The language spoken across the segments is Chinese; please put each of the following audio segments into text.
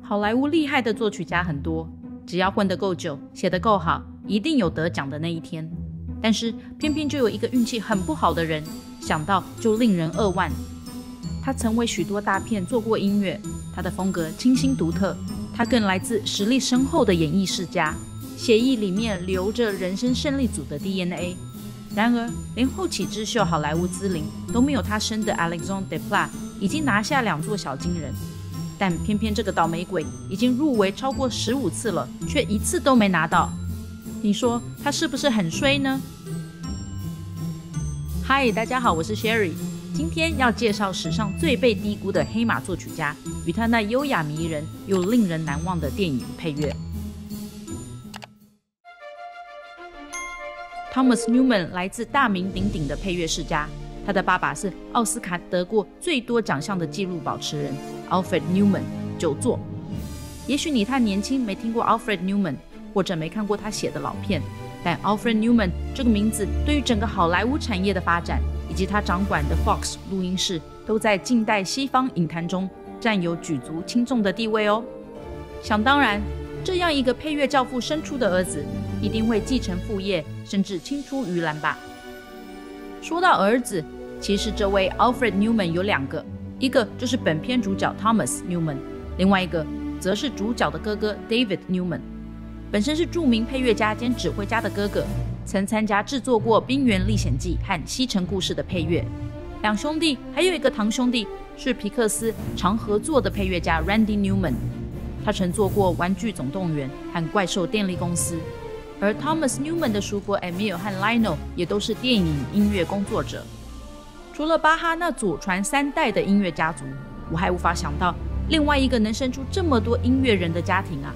好莱坞厉害的作曲家很多，只要混得够久，写得够好，一定有得奖的那一天。但是偏偏就有一个运气很不好的人，想到就令人扼腕。他曾为许多大片做过音乐，他的风格清新独特，他更来自实力深厚的演艺世家，血液里面流着人生胜利组的 DNA。 然而连后起之秀好莱坞资龄都没有他生的 Alexandre Desplat 已经拿下2座小金人，但偏偏这个倒霉鬼已经入围超过15次了，却1次都没拿到。你说他是不是很衰呢？嗨，大家好，我是 Sherry， 今天要介绍史上最被低估的黑马作曲家与他那优雅迷人又令人难忘的电影配乐。Thomas Newman 来自大名鼎鼎的配乐世家，他的爸爸是奥斯卡得过最多奖项的纪录保持人 Alfred Newman 9座。也许你太年轻没听过 Alfred Newman， 或者没看过他写的老片，但 Alfred Newman 这个名字对于整个好莱坞产业的发展，以及他掌管的 Fox 录音室，都在近代西方影坛中占有举足轻重的地位哦。想当然，这样一个配乐教父生出的儿子，一定会继承父业，甚至青出于蓝吧。说到儿子，其实这位 Alfred Newman 有2个，一个就是本片主角 Thomas Newman， 另外一个则是主角的哥哥 David Newman。本身是著名配乐家兼指挥家的哥哥，曾参加制作过《冰原历险记》和《西城故事》的配乐。2兄弟还有一个堂兄弟是皮克斯常合作的配乐家 Randy Newman， 他曾做过《玩具总动员》和《怪兽电力公司》。而 Thomas Newman 的叔伯 Emil 和 Lionel 也都是电影音乐工作者。除了巴哈那祖传3代的音乐家族，我还无法想到另外一个能生出这么多音乐人的家庭啊。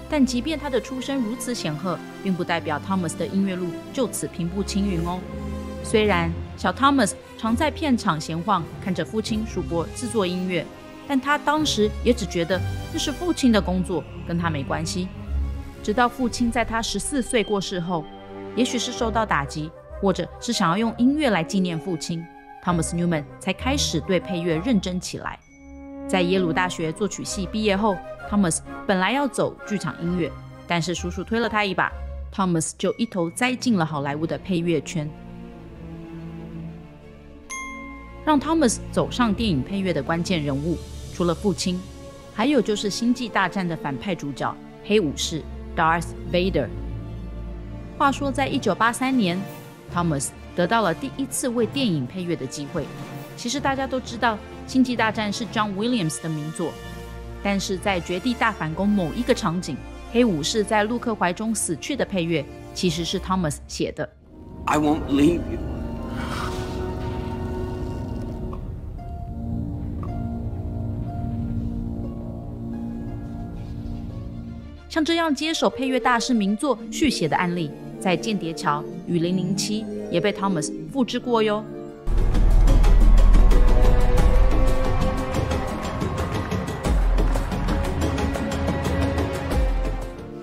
但即便他的出身如此显赫，并不代表 Thomas 的音乐路就此平步青云哦。虽然小 Thomas 常在片场闲晃，看着父亲叔伯制作音乐，但他当时也只觉得这是父亲的工作，跟他没关系。直到父亲在他14岁过世后，也许是受到打击，或者是想要用音乐来纪念父亲， Thomas Newman 才开始对配乐认真起来。在耶鲁大学作曲系毕业后， Thomas 本来要走剧场音乐，但是叔叔推了他一把， Thomas 就一头栽进了好莱坞的配乐圈。让 Thomas 走上电影配乐的关键人物，除了父亲，还有就是《星际大战》的反派主角黑武士 Darth Vader。 话说在1983年 Thomas 得到了第1次为电影配乐的机会。其实大家都知道《星际大战》是 John Williams 的名作，但是在绝地大反攻某一个场景，黑武士在陆克怀中死去的配乐其实是 Thomas 写的。 I won't leave you。 像这样接手配乐大师名作续写的案例，在《间谍桥》与《007》也被 Thomas 复制过哟。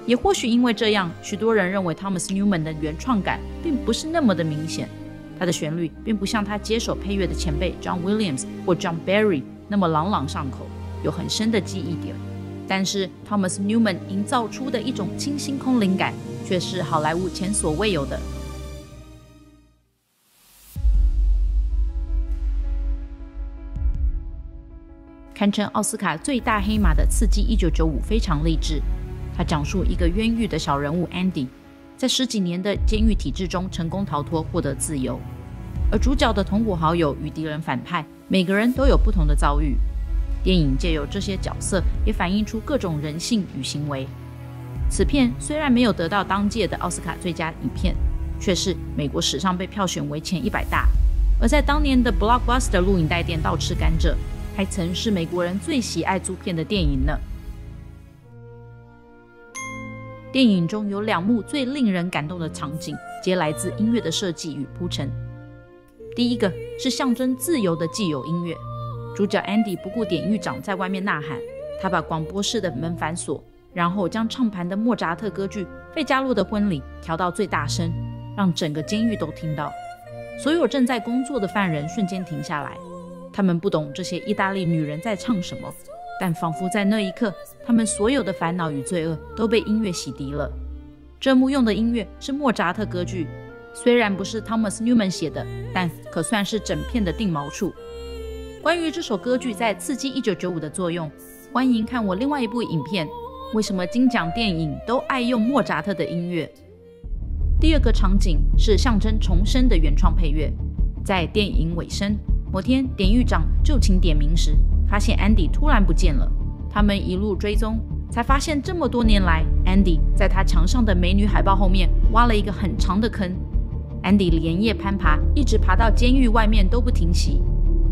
也或许因为这样，许多人认为 Thomas Newman 的原创感并不是那么的明显，他的旋律并不像他接手配乐的前辈 John Williams 或 John Barry 那么朗朗上口，有很深的记忆点。但是 Thomas Newman 营造出的一种清新空灵感，却是好莱坞前所未有的。堪称奥斯卡最大黑马的《刺激1995》非常励志。他讲述一个冤狱的小人物 Andy 在10几年的监狱体制中成功逃脱，获得自由。而主角的同伙好友与敌人反派，每个人都有不同的遭遇。电影借由这些角色，也反映出各种人性与行为。此片虽然没有得到当届的奥斯卡最佳影片，却是美国史上被票选为前100大。而在当年的 Blockbuster 录影带店倒吃甘蔗，还曾是美国人最喜爱租片的电影呢。电影中有2幕最令人感动的场景，皆来自音乐的设计与铺陈。第一个是象征自由的既有音乐，主角 Andy 不顾典狱长在外面呐喊，他把广播室的门反锁，然后将唱盘的莫扎特歌剧《费加洛的婚礼》调到最大声，让整个监狱都听到。所有正在工作的犯人瞬间停下来，他们不懂这些意大利女人在唱什么，但仿佛在那一刻，他们所有的烦恼与罪恶都被音乐洗涤了。这幕用的音乐是莫扎特歌剧，虽然不是 Thomas Newman 写的，但可算是整片的定锚处。关于这首歌剧在刺激1995的作用，欢迎看我另外一部影片，为什么金奖电影都爱用莫扎特的音乐。第二个场景是象征重生的原创配乐。在电影尾声，某天典狱长就寝点名时，发现 Andy 突然不见了。他们一路追踪，才发现这么多年来 Andy 在他墙上的美女海报后面挖了一个很长的坑。 Andy 连夜攀爬，一直爬到监狱外面都不停息。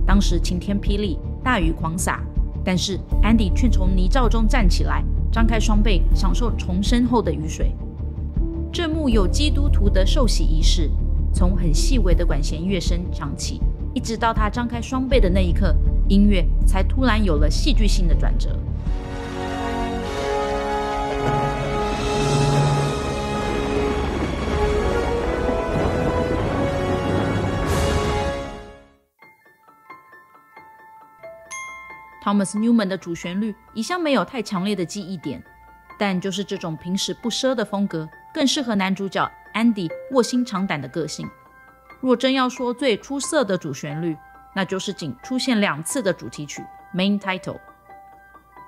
当时晴天霹雳，大雨狂洒，但是 Andy 却从泥沼中站起来，张开双臂享受重生后的雨水。这幕有基督徒的受洗仪式，从很细微的管弦乐声响起，一直到他张开双臂的那一刻，音乐才突然有了戏剧性的转折。Thomas Newman 的主旋律一向没有太强烈的记忆点，但就是这种平时不奢的风格，更适合男主角 Andy 卧薪尝胆的个性。若真要说最出色的主旋律，那就是仅出现2次的主题曲 Main Title。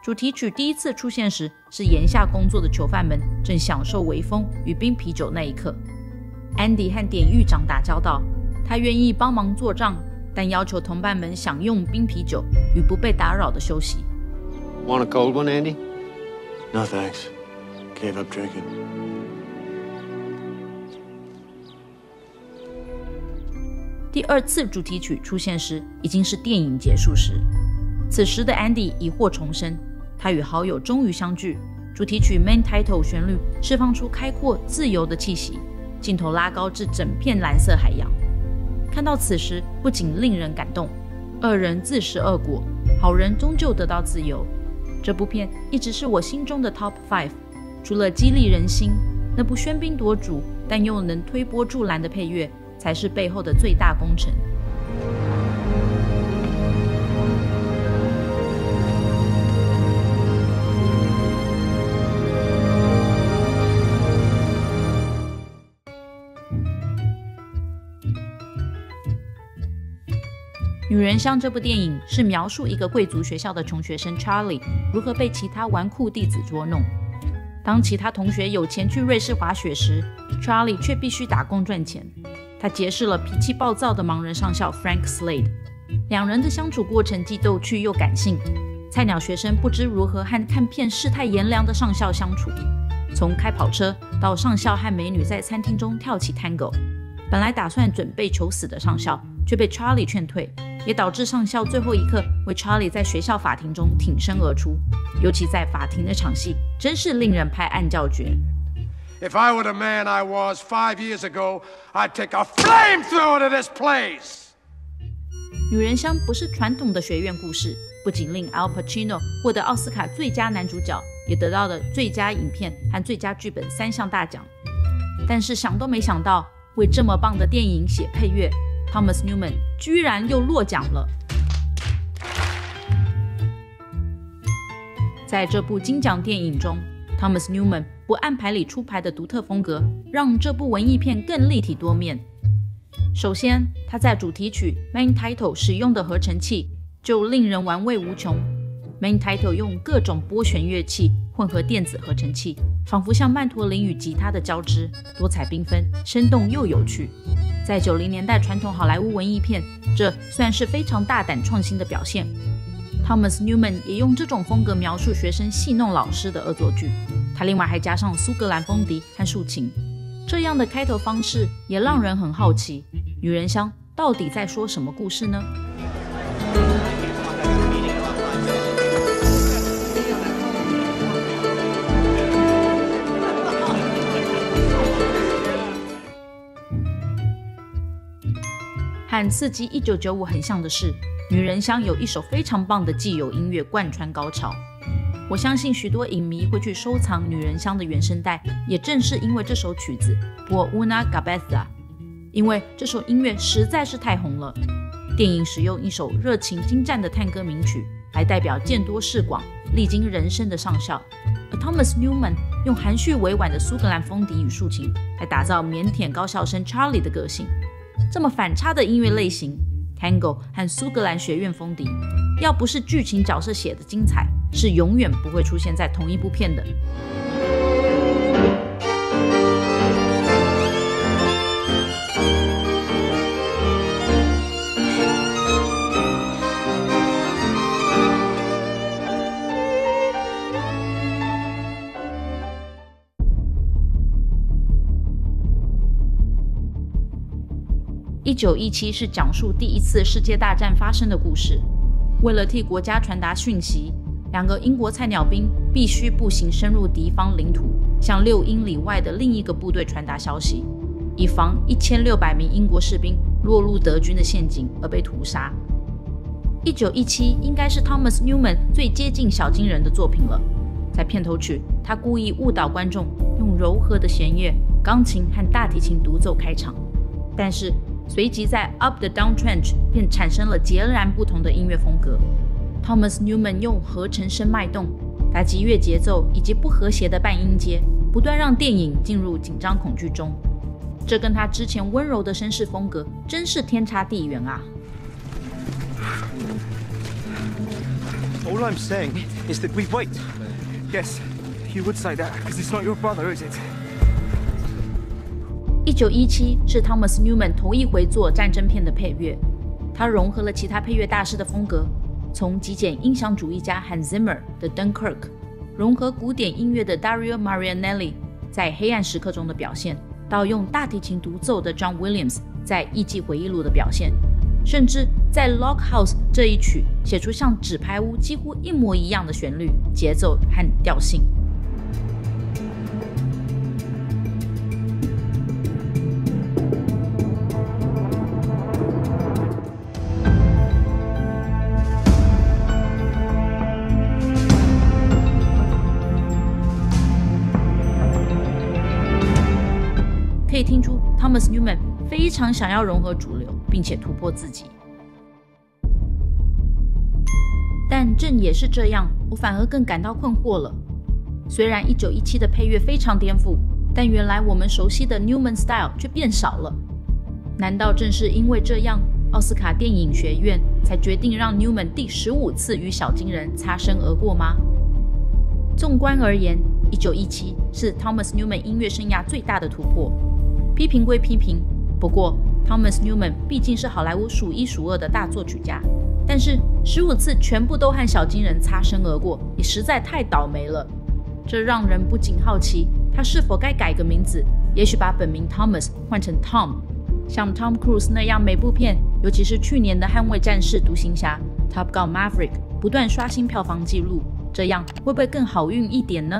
主题曲第一次出现时，是檐下工作的囚犯们正享受微风与冰啤酒那一刻。 Andy 和典狱长打交道，他愿意帮忙做账，但要求同伴们享用冰啤酒与不被打扰的休息。 Want a cold one, Andy? No, thanks. Gave up drinking. 第2次主题曲出现时，已经是电影结束时。此时的 Andy 已获重生，他与好友终于相聚。主题曲 Main Title 旋律释放出开阔自由的气息，镜头拉高至整片蓝色海洋。看到此时，不仅令人感动，恶人自食恶果，好人终究得到自由。这部片一直是我心中的 Top 5， 除了激励人心，那部喧宾夺主但又能推波助澜的配乐，才是背后的最大功臣。女人香这部电影是描述一个贵族学校的穷学生 Charlie 如何被其他纨绔弟子捉弄。当其他同学有钱去瑞士滑雪时， Charlie 却必须打工赚钱。他结识了脾气暴躁的盲人上校 Frank Slade， 两人的相处过程既逗趣又感性。菜鸟学生不知如何和看遍世态炎凉的上校相处，从开跑车到上校和美女在餐厅中跳起 Tango。 本来打算准备求死的上校却被 Charlie 劝退，也导致上校最后一刻为 Charlie 在学校法庭中挺身而出。尤其在法庭的场戏，真是令人拍案叫绝。If I were the man I was 5 years ago, I'd take a flamethrower to this place. 女人香不是传统的学院故事，不仅令 Al Pacino 获得奥斯卡最佳男主角，也得到了最佳影片和最佳剧本3项大奖。但是想都没想到，为这么棒的电影写配乐， Thomas Newman 居然又落奖了。在这部金奖电影中， Thomas Newman 不按牌理出牌的独特风格，让这部文艺片更立体多面。首先，他在主题曲 Main Title 使用的合成器就令人玩味无穷。Main Title 用各种拨弦乐器混合电子合成器，仿佛像曼陀林与吉他的交织，多彩缤纷，生动又有趣。在90年代传统好莱坞文艺片，这算是非常大胆创新的表现。Thomas Newman 也用这种风格描述学生戏弄老师的恶作剧，他另外还加上苏格兰风笛和竖琴。这样的开头方式也让人很好奇，女人香到底在说什么故事呢？和刺激1995很像的是，女人香有一首非常棒的既有音乐贯穿高潮。我相信许多影迷会去收藏女人香的原声带，也正是因为这首曲子Por una Cabeza， 因为这首音乐实在是太红了。电影使用一首热情精湛的探戈名曲，来代表见多识广、历经人生的上校，而 Thomas Newman 用含蓄委婉的苏格兰风笛与竖琴来打造腼腆高校生 Charlie 的个性。这么反差的音乐类型 ，Tango 和苏格兰学院风笛，要不是剧情角色写的精彩，是永远不会出现在同一部片的。1917是讲述第一次世界大战发生的故事。为了替国家传达讯息，2个英国菜鸟兵必须步行深入敌方领土，向6英里外的另一个部队传达消息，以防1600名英国士兵落入德军的陷阱而被屠杀。1917应该是 Thomas Newman 最接近小金人的作品了。在片头曲，他故意误导观众，用柔和的弦乐、钢琴和大提琴独奏开场，但是随即在 Up the Down Trench 便产生了截然不同的音乐风格。Thomas Newman 用合成声脉动、打击乐节奏以及不和谐的半音阶，不断让电影进入紧张恐惧中。这跟他之前温柔的绅士风格真是天差地远啊！ All I'm saying is that we wait. Yes, you would say that because it's not your brother, is it? 1917是 Thomas Newman 头一回做战争片的配乐，他融合了其他配乐大师的风格，从极简音响主义家 Hans Zimmer 的 Dunkirk， 融合古典音乐的 Dario Marianelli 在黑暗时刻中的表现，到用大提琴独奏的 John Williams 在艺伎回忆录的表现，甚至在 Log House 这一曲写出像纸牌屋几乎一模一样的旋律、节奏和调性。可以听出 Thomas Newman 非常想要融合主流，并且突破自己。但正也是这样，我反而更感到困惑了。虽然1917的配乐非常颠覆，但原来我们熟悉的 Newman Style 却变少了。难道正是因为这样，奥斯卡电影学院才决定让 Newman 第15次与小金人擦身而过吗？纵观而言，1917是 Thomas Newman 音乐生涯最大的突破。批评归批评，不过 Thomas Newman 毕竟是好莱坞数一数二的大作曲家，但是15次全部都和小金人擦身而过，也实在太倒霉了。这让人不禁好奇，他是否该改个名字，也许把本名 Thomas 换成 Tom， 像 Tom Cruise 那样每部片，尤其是去年的《捍卫战士》、《独行侠》、Top Gun Maverick 不断刷新票房纪录，这样会不会更好运一点呢？